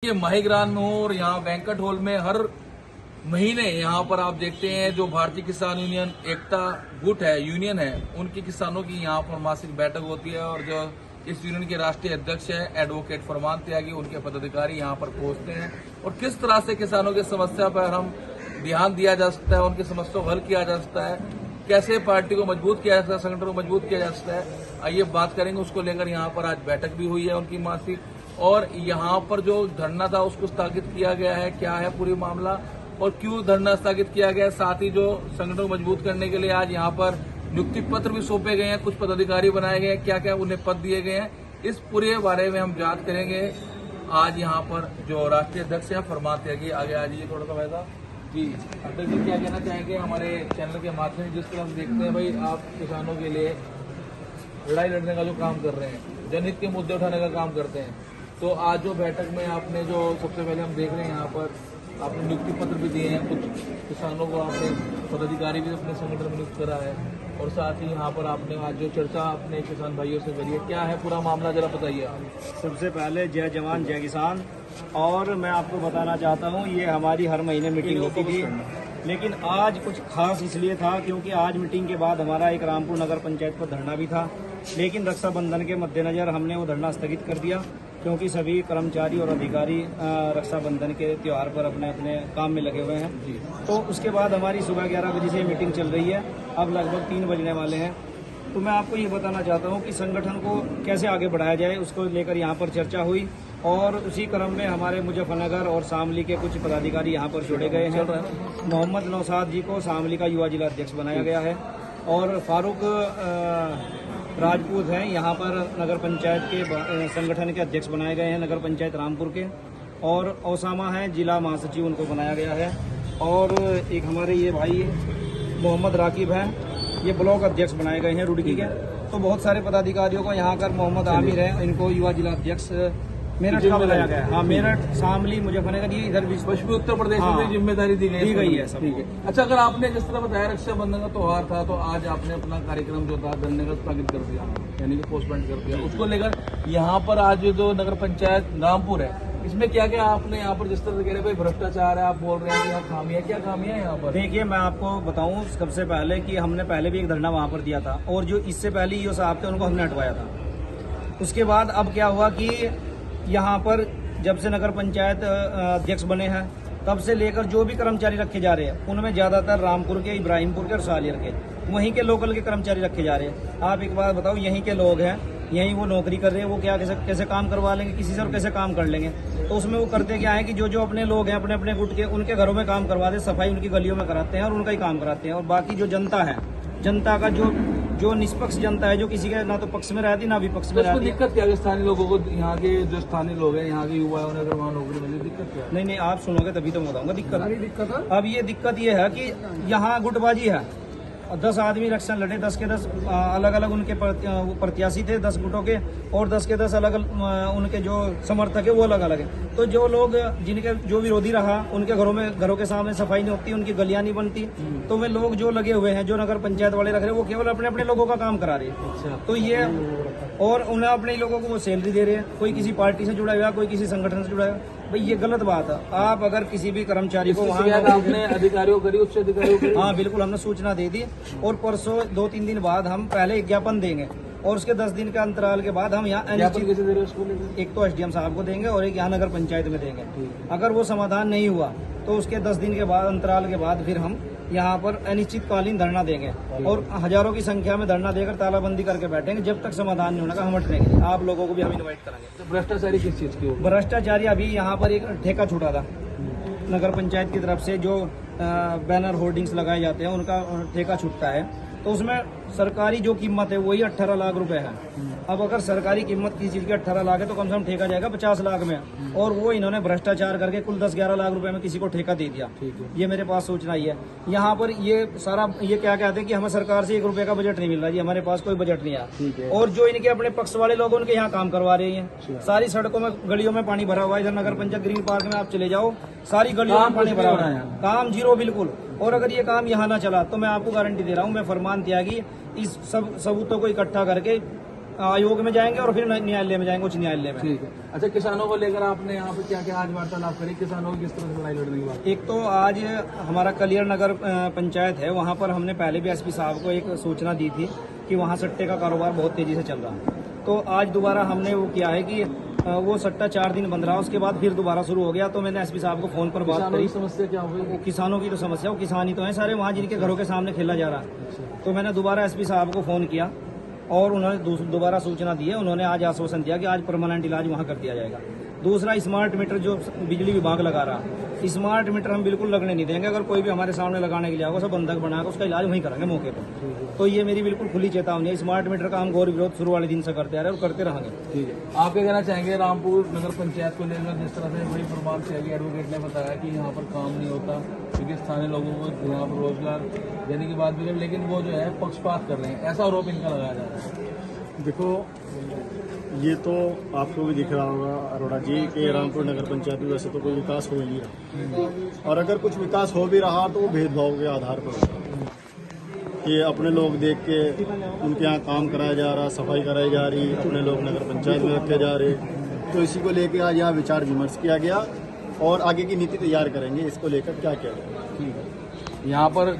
ये माहीग्राम में हूँ और यहाँ बैंकट हॉल में हर महीने यहाँ पर आप देखते हैं जो भारतीय किसान यूनियन एकता गुट है, यूनियन है, उनके किसानों की यहाँ पर मासिक बैठक होती है और जो इस यूनियन के राष्ट्रीय अध्यक्ष है एडवोकेट फरमान त्यागी, उनके पदाधिकारी यहाँ पर पहुंचते हैं और किस तरह से किसानों की समस्या पर हम ध्यान दिया जा सकता है, उनकी समस्या को हल किया जा सकता है, कैसे पार्टी को मजबूत किया जा सकता है, संगठन को मजबूत किया जा सकता है, आइए बात करेंगे। उसको लेकर यहाँ पर आज बैठक भी हुई है उनकी मासिक, और यहाँ पर जो धरना था उसको स्थगित किया गया है, क्या है पूरी मामला और क्यों धरना स्थगित किया गया है। साथ ही जो संगठन को मजबूत करने के लिए आज यहाँ पर नियुक्ति पत्र भी सौंपे गए हैं, कुछ पदाधिकारी बनाए गए हैं, क्या क्या उन्हें पद दिए गए हैं, इस पूरे बारे में हम जांच करेंगे। आज यहाँ पर जो राष्ट्रीय अध्यक्ष है फरमान त्यागी, आगे आ जाइए थोड़ा सा वैसा जी। अध्यक्ष जी क्या कहना चाहेंगे हमारे चैनल के माध्यम से, जिस तरह हम देखते हैं भाई आप किसानों के लिए लड़ाई लड़ने का जो काम कर रहे हैं, जनहित के मुद्दे उठाने का काम करते हैं, तो आज जो बैठक में आपने जो सबसे पहले हम देख रहे हैं यहाँ पर आपने नियुक्ति पत्र भी दिए हैं, कुछ किसानों को आपने पदाधिकारी भी अपने संगठन में नियुक्त करा है और साथ ही यहाँ पर आपने आज जो चर्चा अपने किसान भाइयों से करी है, क्या है पूरा मामला जरा बताइए आप। सबसे पहले जय जवान जय किसान। और मैं आपको बताना चाहता हूँ ये हमारी हर महीने मीटिंग होती थी, लेकिन आज कुछ खास इसलिए था क्योंकि आज मीटिंग के बाद हमारा एक रामपुर नगर पंचायत पर धरना भी था, लेकिन रक्षाबंधन के मद्देनजर हमने वो धरना स्थगित कर दिया क्योंकि सभी कर्मचारी और अधिकारी रक्षाबंधन के त्यौहार पर अपने अपने काम में लगे हुए हैं। तो उसके बाद हमारी सुबह 11 बजे से मीटिंग चल रही है, अब लगभग 3 बजने वाले हैं। तो मैं आपको ये बताना चाहता हूँ कि संगठन को कैसे आगे बढ़ाया जाए उसको लेकर यहाँ पर चर्चा हुई और उसी क्रम में हमारे मुजफ्फरनगर और शामली के कुछ पदाधिकारी यहाँ पर छोड़े गए हैं। मोहम्मद नौसाद जी को शामली का युवा जिला अध्यक्ष बनाया गया है और फारूक राजपूत हैं यहाँ पर नगर पंचायत के संगठन के अध्यक्ष बनाए गए हैं, नगर पंचायत रामपुर के। और ओसामा है जिला महासचिव, उनको बनाया गया है। और एक हमारे ये भाई मोहम्मद राकिब हैं, ये ब्लॉक अध्यक्ष बनाए गए हैं रुड़की के। तो बहुत सारे पदाधिकारियों को यहाँ कर मोहम्मद आमिर है, इनको युवा जिला अध्यक्ष मेरठ का बनाया गया है। हाँ, मेरठ, शामली, मुजफ्फरनगर, ये इधर भी पश्चिमी उत्तर प्रदेश में जिम्मेदारी दी गई है सब। ठीक है। अच्छा, अगर आपने जिस तरह बताया रक्षाबंधन का त्योहार था तो आज आपने अपना कार्यक्रम जो था धरने का स्थगित कर दिया, यानी कि पोस्टपोन कर दिया, उसको लेकर यहाँ पर आज जो नगर पंचायत रामपुर है इसमें क्या क्या आपने यहाँ पर जिस तरह से कह रहे भाई भ्रष्टाचार है, आप बोल रहे हैं कि यहाँ खामियां, क्या खामियां है यहाँ पर? देखिए मैं आपको बताऊं सबसे पहले कि हमने पहले भी एक धरना वहाँ पर दिया था और जो इससे पहले ईओ साहब थे उनको हमने हटवाया था। उसके बाद अब क्या हुआ कि यहाँ पर जब से नगर पंचायत अध्यक्ष बने हैं तब से लेकर जो भी कर्मचारी रखे जा रहे हैं उनमें ज्यादातर रामपुर के, इब्राहिमपुर के और सालियर के, वहीं के लोकल के कर्मचारी रखे जा रहे हैं। आप एक बात बताओ, यहीं के लोग हैं, यहीं वो नौकरी कर रहे हैं, वो क्या कैसे काम करवा लेंगे किसी से और कैसे काम कर लेंगे? तो उसमें वो करते क्या है कि जो अपने लोग हैं अपने अपने गुट के, उनके घरों में काम करवाते, सफाई उनकी गलियों में कराते हैं और उनका ही काम कराते हैं। और बाकी जो जनता है, जनता का जो निष्पक्ष जनता है, जो किसी के ना तो पक्ष में रहती ना विपक्ष में रहती। दिक्कत क्या है स्थानीय लोगों को, यहाँ के जो स्थानीय लोग हैं, यहाँ के युवा उन्हें अगर वहाँ नौकरी मिले, दिक्कत क्या है? नहीं, आप सुनोगे तभी तो मैं बताऊंगा दिक्कत। अब ये दिक्कत ये है कि यहाँ गुटबाजी है, 10 आदमी इलेक्शन लड़े, 10 के 10 अलग अलग उनके प्रत्याशी थे, 10 गुटों के, और 10 के 10 अलग उनके जो समर्थक है वो अलग अलग है। तो जो लोग जिनके जो विरोधी रहा उनके घरों के सामने सफाई नहीं होती, उनकी गलियां नहीं बनती, तो वे लोग जो लगे हुए हैं, जो नगर पंचायत वाले रख रहे हैं, वो केवल अपने अपने लोगों का काम करा रहे हैं। अच्छा। तो ये और उन्हें अपने लोगों को वो सैलरी दे रहे हैं, कोई किसी पार्टी से जुड़ा हुआ, कोई किसी संगठन से जुड़ा हुआ। भाई ये गलत बात है। आप अगर किसी भी कर्मचारी को वहाँ आपने अधिकारियों करी, उच्च अधिकारियों करी? हाँ बिल्कुल, हमने सूचना दे दी और परसों 2-3 दिन बाद हम पहले ज्ञापन देंगे और उसके 10 दिन के अंतराल के बाद हम यहाँ एक तो एसडीएम साहब को देंगे और एक यहाँ नगर पंचायत में देंगे। अगर वो समाधान नहीं हुआ तो उसके 10 दिन के बाद अंतराल के बाद फिर हम यहाँ पर अनिश्चितकालीन धरना देंगे और हजारों की संख्या में धरना देकर तालाबंदी करके बैठेंगे। जब तक समाधान नहीं होगा हम हट रहेंगे। आप लोगों को भी हम इनवाइट करेंगे। तो भ्रष्टाचारी किस चीज की? भ्रष्टाचारी अभी यहाँ पर एक ठेका छूटा था नगर पंचायत की तरफ से, जो बैनर होर्डिंग्स लगाए जाते हैं उनका ठेका छूटता है, तो उसमें सरकारी जो कीमत है वही 18 लाख रुपए है। अब अगर सरकारी कीमत किसी चीज की 18 लाख है तो कम से कम ठेका जाएगा 50 लाख में, और वो इन्होंने भ्रष्टाचार करके कुल 10-11 लाख रुपए में किसी को ठेका दे दिया। ये मेरे पास सूचना ही है। यहाँ पर ये सारा ये क्या कहते हैं कि हमें सरकार से 1 रुपए का बजट नहीं मिल रहा जी, हमारे पास कोई बजट नहीं आया। और जो इनके अपने पक्ष वाले लोग उनके यहाँ काम करवा रहे हैं। सारी सड़कों में, गलियों में पानी भरा हुआ है। इधर नगर पंचायत ग्रीन पार्क में आप चले जाओ, सारी गलियों में पानी भरा हुआ है, काम जीरो बिल्कुल। और अगर ये काम यहाँ ना चला तो मैं आपको गारंटी दे रहा हूँ, मैं फरमान त्यागी इस सब सबूतों को इकट्ठा करके आयोग में जाएंगे और फिर न्यायालय में जाएंगे, उच्च न्यायालय में। ठीक है। अच्छा, किसानों को लेकर आपने यहाँ पे क्या क्या आज वार्तालाप करी, किसानों की किस तरह से लड़ाई लड़ने की बात? एक तो आज हमारा कलियर नगर पंचायत है, वहाँ पर हमने पहले भी एसपी साहब को एक सूचना दी थी कि वहाँ सट्टे का कारोबार बहुत तेजी से चल रहा है। तो आज दोबारा हमने वो किया है कि वो सट्टा 4 दिन बंद रहा, उसके बाद फिर दोबारा शुरू हो गया। तो मैंने एसपी साहब को फोन पर बात किसानों करी। की समस्या क्या हुई? वो किसानों की तो समस्या, वो किसान ही तो है सारे वहाँ जिनके घरों के सामने खेला जा रहा है। तो मैंने दोबारा एसपी साहब को फोन किया और उन्होंने दोबारा सूचना दी है। उन्होंने आज आश्वासन दिया कि आज परमानेंट इलाज वहाँ कर दिया जाएगा। दूसरा, स्मार्ट मीटर जो बिजली विभाग लगा रहा, स्मार्ट मीटर हम बिल्कुल लगने नहीं देंगे। अगर कोई भी हमारे सामने लगाने के लिए आएगा, सब बंधक बनाकर उसका इलाज वहीं करेंगे मौके पर। तो ये मेरी बिल्कुल खुली चेतावनी है। स्मार्ट मीटर का हम घोर विरोध शुरू वाले दिन से करते आ रहे हैं और करते रहेंगे। ठीक है। आप क्या कहना चाहेंगे रामपुर नगर पंचायत को लेकर, जिस तरह से बड़ी प्रमाण से आगे एडवोकेट ने बताया कि यहाँ पर काम नहीं होता क्योंकि स्थानीय लोगों को यहाँ पर रोजगार देने की बात भी कर, लेकिन वो जो है पक्षपात कर रहे हैं, ऐसा आरोप इनका लगाया जा रहा है? देखो, ये तो आपको भी दिख रहा होगा अरोड़ा जी कि रामपुर नगर पंचायत में वैसे तो कोई विकास हो ही नहीं रहा, और अगर कुछ विकास हो भी रहा तो वो भेदभाव के आधार पर होगा कि अपने लोग देख के उनके यहाँ काम कराया जा रहा, सफाई कराई जा रही, अपने लोग नगर पंचायत में रखे जा रहे। तो इसी को लेकर आज यहाँ विचार विमर्श किया गया और आगे की नीति तैयार करेंगे इसको लेकर क्या किया जाए। ठीक है। यहाँ पर